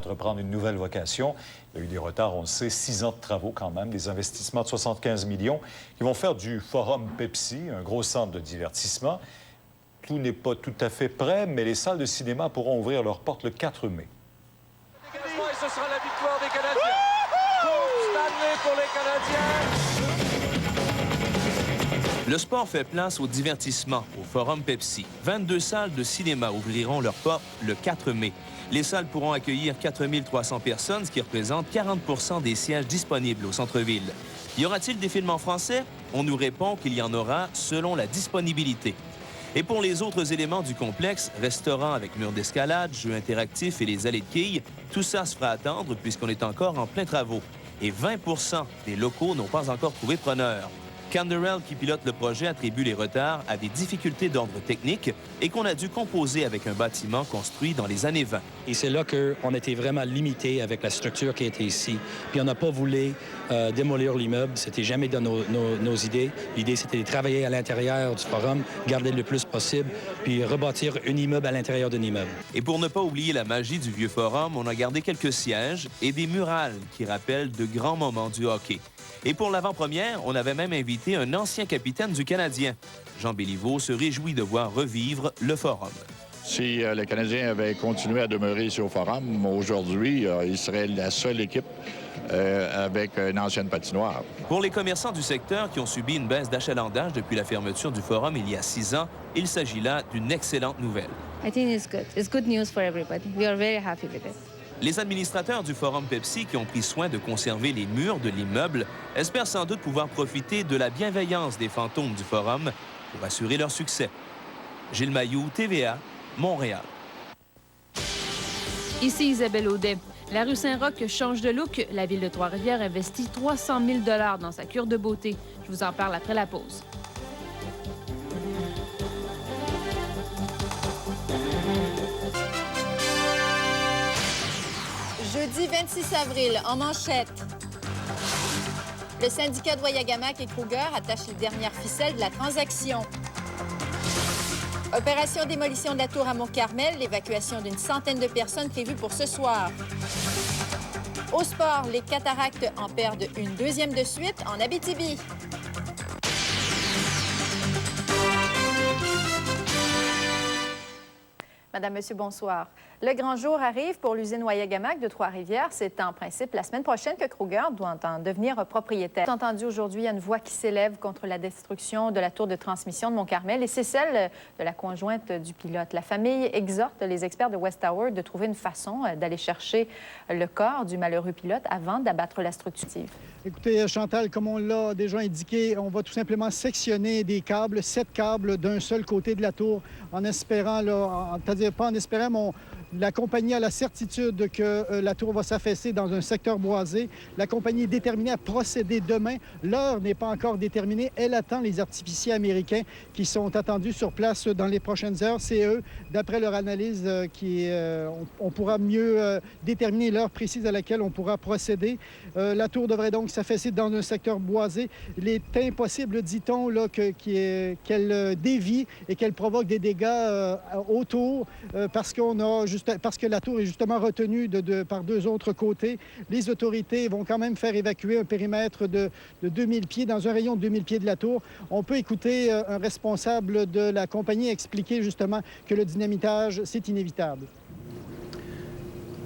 entreprendre une nouvelle vocation. Il y a eu des retards, on le sait, 6 ans de travaux quand même, des investissements de 75 millions qui vont faire du Forum Pepsi, un gros centre de divertissement. Tout n'est pas tout à fait prêt, mais les salles de cinéma pourront ouvrir leurs portes le 4 mai. Ce sera la victoire des Canadiens. Coupe Stanley pour les Canadiens. Le sport fait place au divertissement au Forum Pepsi. 22 salles de cinéma ouvriront leurs portes le 4 mai. Les salles pourront accueillir 4 300 personnes, ce qui représente 40 des sièges disponibles au centre-ville. Y aura-t-il des films en français? On nous répond qu'il y en aura selon la disponibilité. Et pour les autres éléments du complexe, restaurant avec mur d'escalade, jeux interactifs et les allées de quilles, tout ça se fera attendre puisqu'on est encore en plein travaux. Et 20 des locaux n'ont pas encore trouvé preneur. Canderel, qui pilote le projet, attribue les retards à des difficultés d'ordre technique et qu'on a dû composer avec un bâtiment construit dans les années 20. Et c'est là qu'on était vraiment limité avec la structure qui était ici. Puis on n'a pas voulu démolir l'immeuble. C'était jamais dans nos idées. L'idée, c'était de travailler à l'intérieur du forum, garder le plus possible, puis rebâtir un immeuble à l'intérieur d'un immeuble. Et pour ne pas oublier la magie du vieux forum, on a gardé quelques sièges et des murales qui rappellent de grands moments du hockey. Et pour l'avant-première, on avait même invité un ancien capitaine du Canadien. Jean Béliveau se réjouit de voir revivre le Forum. Si le Canadien avait continué à demeurer ici au Forum, aujourd'hui, il serait la seule équipe avec une ancienne patinoire. Pour les commerçants du secteur qui ont subi une baisse d'achalandage depuis la fermeture du Forum il y a 6 ans, il s'agit là d'une excellente nouvelle. I think it's good. It's good news for everybody. We are very happy with it. Les administrateurs du Forum Pepsi qui ont pris soin de conserver les murs de l'immeuble espèrent sans doute pouvoir profiter de la bienveillance des fantômes du Forum pour assurer leur succès. Gilles Mailloux, TVA, Montréal. Ici Isabelle Audet. La rue Saint-Roch change de look. La ville de Trois-Rivières investit 300 000 $ dans sa cure de beauté. Je vous en parle après la pause. Jeudi 26 avril, en manchette. Le syndicat de Wayagamack et Kruger attache les dernières ficelles de la transaction. Opération démolition de la tour à Mont-Carmel, l'évacuation d'une centaine de personnes prévue pour ce soir. Au sport, les Cataractes en perdent une deuxième de suite en Abitibi. Madame, Monsieur, bonsoir. Le grand jour arrive pour l'usine Wayagamack de Trois-Rivières. C'est en principe la semaine prochaine que Kruger doit en devenir propriétaire. Entendu aujourd'hui, il y a une voix qui s'élève contre la destruction de la tour de transmission de Mont-Carmel et c'est celle de la conjointe du pilote. La famille exhorte les experts de West Tower de trouver une façon d'aller chercher le corps du malheureux pilote avant d'abattre la structure. Écoutez, Chantal, comme on l'a déjà indiqué, on va tout simplement sectionner des câbles, 7 câbles d'un seul côté de la tour, en espérant, c'est-à-dire pas en espérant, mais la compagnie a la certitude que la tour va s'affaisser dans un secteur boisé. La compagnie est déterminée à procéder demain. L'heure n'est pas encore déterminée. Elle attend les artificiers américains qui sont attendus sur place dans les prochaines heures. C'est eux, d'après leur analyse, on pourra mieux déterminer l'heure précise à laquelle on pourra procéder. La tour devrait donc s'affaisser dans un secteur boisé. Il est impossible, dit-on, qu'elle dévie et qu'elle provoque des dégâts autour parce que la tour est justement retenue par 2 autres côtés. Les autorités vont quand même faire évacuer un périmètre de 2000 pieds, dans un rayon de 2000 pieds de la tour. On peut écouter un responsable de la compagnie expliquer justement que le dynamitage, c'est inévitable.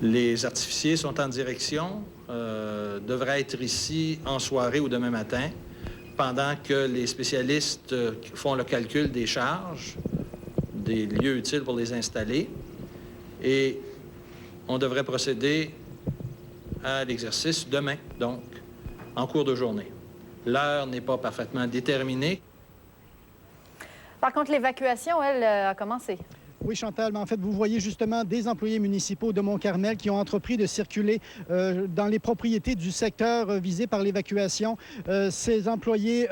Les artificiers sont en direction, devraient être ici en soirée ou demain matin, pendant que les spécialistes font le calcul des charges, des lieux utiles pour les installer. Et on devrait procéder à l'exercice demain, donc, en cours de journée. L'heure n'est pas parfaitement déterminée. Par contre, l'évacuation, elle, a commencé. Oui, Chantal, mais en fait, vous voyez justement des employés municipaux de Mont-Carmel qui ont entrepris de circuler dans les propriétés du secteur visé par l'évacuation. Ces employés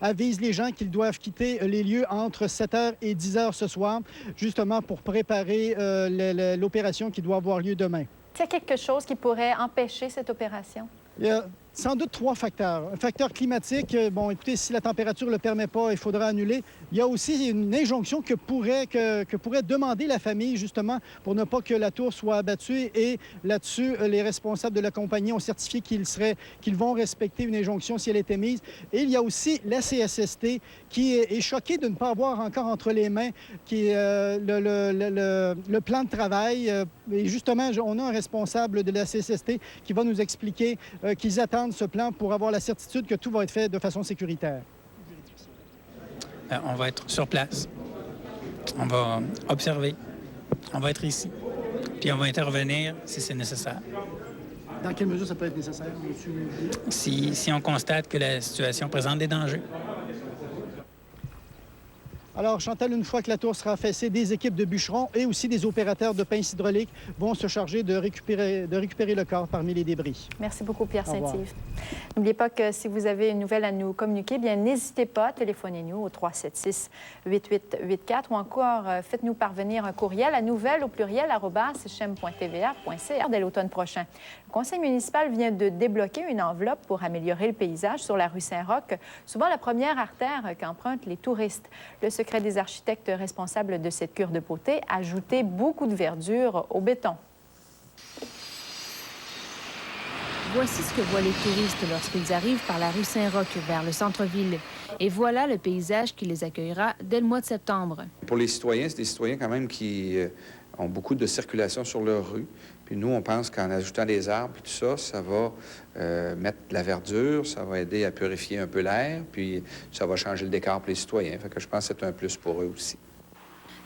avisent les gens qu'ils doivent quitter les lieux entre 7 h et 10 h ce soir, justement pour préparer l'opération qui doit avoir lieu demain. Est-ce qu'il y a quelque chose qui pourrait empêcher cette opération? sans doute 3 facteurs. Un facteur climatique, bon, écoutez, si la température ne le permet pas, il faudra annuler. Il y a aussi une injonction que pourrait demander la famille, justement, pour ne pas que la tour soit abattue. Et là-dessus, les responsables de la compagnie ont certifié qu'ils vont respecter une injonction si elle est émise. Et il y a aussi la CSST qui est choquée de ne pas avoir encore entre les mains le plan de travail. Et justement, on a un responsable de la CSST qui va nous expliquer qu'ils attendent ce plan pour avoir la certitude que tout va être fait de façon sécuritaire. On va être sur place. On va observer. On va être ici. Puis on va intervenir si c'est nécessaire. Dans quelle mesure ça peut être nécessaire, M. Si on constate que la situation présente des dangers. Alors, Chantal, une fois que la tour sera affaissée, des équipes de bûcherons et aussi des opérateurs de pinces hydrauliques vont se charger de récupérer le corps parmi les débris. Merci beaucoup, Pierre Saint-Yves. N'oubliez pas que si vous avez une nouvelle à nous communiquer, bien n'hésitez pas, téléphonez-nous au 376-8884 ou encore faites-nous parvenir un courriel à nouvelles@chem.tva.ca dès l'automne prochain. Le conseil municipal vient de débloquer une enveloppe pour améliorer le paysage sur la rue Saint-Roch, souvent la première artère qu'empruntent les touristes. Le secret des architectes responsables de cette cure de beauté a ajouté beaucoup de verdure au béton. Voici ce que voient les touristes lorsqu'ils arrivent par la rue Saint-Roch vers le centre-ville. Et voilà le paysage qui les accueillera dès le mois de septembre. Pour les citoyens, c'est des citoyens quand même qui ont beaucoup de circulation sur leur rue. Puis nous, on pense qu'en ajoutant des arbres et tout ça, ça va mettre de la verdure, ça va aider à purifier un peu l'air, puis ça va changer le décor pour les citoyens. Fait que je pense que c'est un plus pour eux aussi.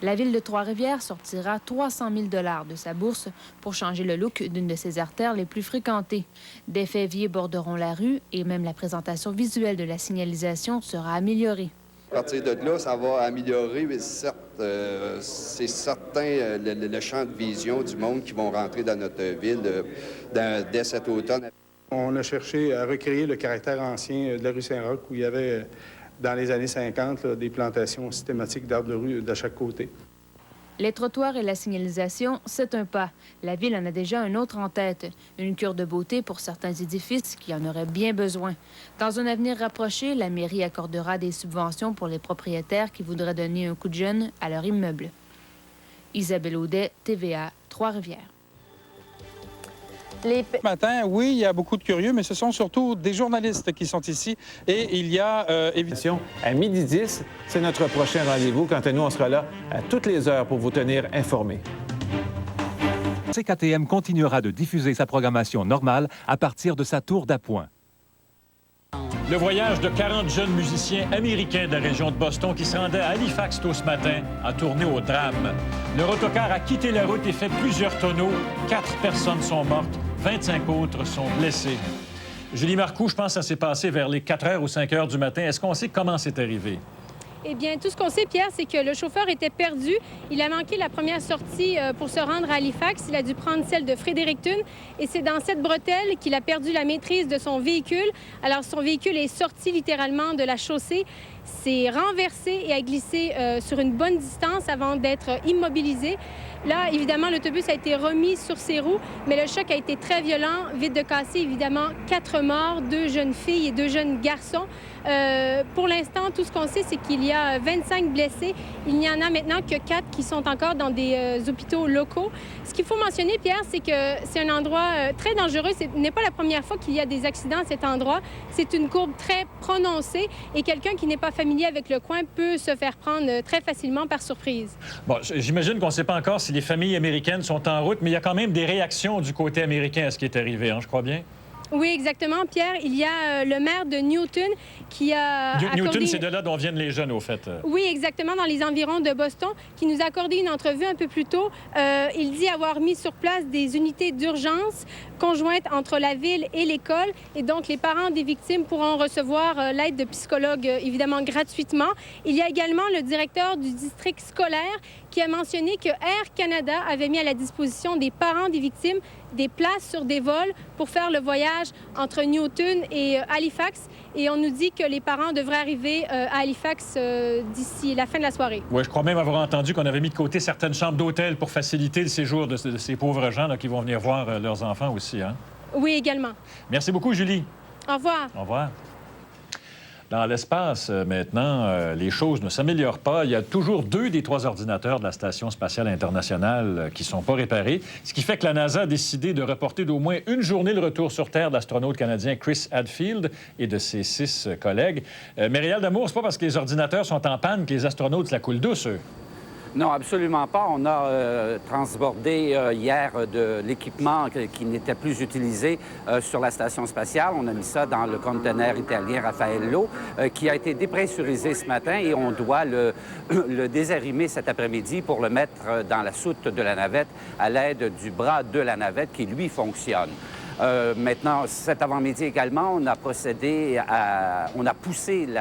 La ville de Trois-Rivières sortira 300 000 $ de sa bourse pour changer le look d'une de ses artères les plus fréquentées. Des faîviers borderont la rue et même la présentation visuelle de la signalisation sera améliorée. À partir de là, ça va améliorer, mais certes, c'est certain le champ de vision du monde qui vont rentrer dans notre ville dès cet automne. On a cherché à recréer le caractère ancien de la rue Saint-Roch où il y avait, dans les années 50, des plantations systématiques d'arbres de rue de chaque côté. Les trottoirs et la signalisation, c'est un pas. La ville en a déjà un autre en tête. Une cure de beauté pour certains édifices qui en auraient bien besoin. Dans un avenir rapproché, la mairie accordera des subventions pour les propriétaires qui voudraient donner un coup de jeune à leur immeuble. Isabelle Audet, TVA, Trois-Rivières. Ce matin, oui, il y a beaucoup de curieux, mais ce sont surtout des journalistes qui sont ici. Et il y a évidemment... À 12h10, c'est notre prochain rendez-vous. Quant à nous, on sera là à toutes les heures pour vous tenir informés. CKTM continuera de diffuser sa programmation normale à partir de sa tour d'appoint. Le voyage de 40 jeunes musiciens américains de la région de Boston qui se rendaient à Halifax tôt ce matin a tourné au drame. Le autocar a quitté la route et fait plusieurs tonneaux. 4 personnes sont mortes, 25 autres sont blessées. Julie Marcoux, je pense que ça s'est passé vers les 4 heures ou 5 heures du matin. Est-ce qu'on sait comment c'est arrivé? Eh bien, tout ce qu'on sait, Pierre, c'est que le chauffeur était perdu. Il a manqué la première sortie pour se rendre à Halifax. Il a dû prendre celle de Fredericton. Et c'est dans cette bretelle qu'il a perdu la maîtrise de son véhicule. Alors, son véhicule est sorti littéralement de la chaussée, s'est renversé et a glissé sur une bonne distance avant d'être immobilisé. Là, évidemment, l'autobus a été remis sur ses roues, mais le choc a été très violent. Vite de casser, évidemment, 4 morts, 2 jeunes filles et 2 jeunes garçons. Pour l'instant, tout ce qu'on sait, c'est qu'il y a 25 blessés. Il n'y en a maintenant que 4 qui sont encore dans des hôpitaux locaux. Ce qu'il faut mentionner, Pierre, c'est que c'est un endroit très dangereux. Ce n'est pas la première fois qu'il y a des accidents à cet endroit. C'est une courbe très prononcée et quelqu'un qui n'est pas familier avec le coin peut se faire prendre très facilement par surprise. Bon, j'imagine qu'on ne sait pas encore si les familles américaines sont en route, mais il y a quand même des réactions du côté américain à ce qui est arrivé, hein, je crois bien. Oui, exactement, Pierre. Il y a le maire de Newton qui a Newton, accordé... c'est de là dont viennent les jeunes, au fait. Oui, exactement, dans les environs de Boston, qui nous a accordé une entrevue un peu plus tôt. Il dit avoir mis sur place des unités d'urgence conjointes entre la ville et l'école. Et donc, les parents des victimes pourront recevoir l'aide de psychologues, évidemment, gratuitement. Il y a également le directeur du district scolaire qui a mentionné que Air Canada avait mis à la disposition des parents des victimes des places sur des vols pour faire le voyage entre Newton et Halifax. Et on nous dit que les parents devraient arriver à Halifax d'ici la fin de la soirée. Oui, je crois même avoir entendu qu'on avait mis de côté certaines chambres d'hôtel pour faciliter le séjour de ces pauvres gens là, qui vont venir voir leurs enfants aussi. Hein? Oui, également. Merci beaucoup, Julie. Au revoir. Au revoir. Dans l'espace, maintenant, les choses ne s'améliorent pas. Il y a toujours 2 des 3 ordinateurs de la Station spatiale internationale qui ne sont pas réparés, ce qui fait que la NASA a décidé de reporter d'au moins une journée le retour sur Terre de l'astronaute canadien Chris Hadfield et de ses 6 collègues. Myriel Damour, c'est pas parce que les ordinateurs sont en panne que les astronautes se la coulent douce, eux. Non, absolument pas. On a transbordé hier de l'équipement qui n'était plus utilisé sur la station spatiale. On a mis ça dans le conteneur italien Raffaello qui a été dépressurisé ce matin et on doit le désarimer cet après-midi pour le mettre dans la soute de la navette à l'aide du bras de la navette qui, lui, fonctionne. Maintenant, cet avant-midi également, on a poussé la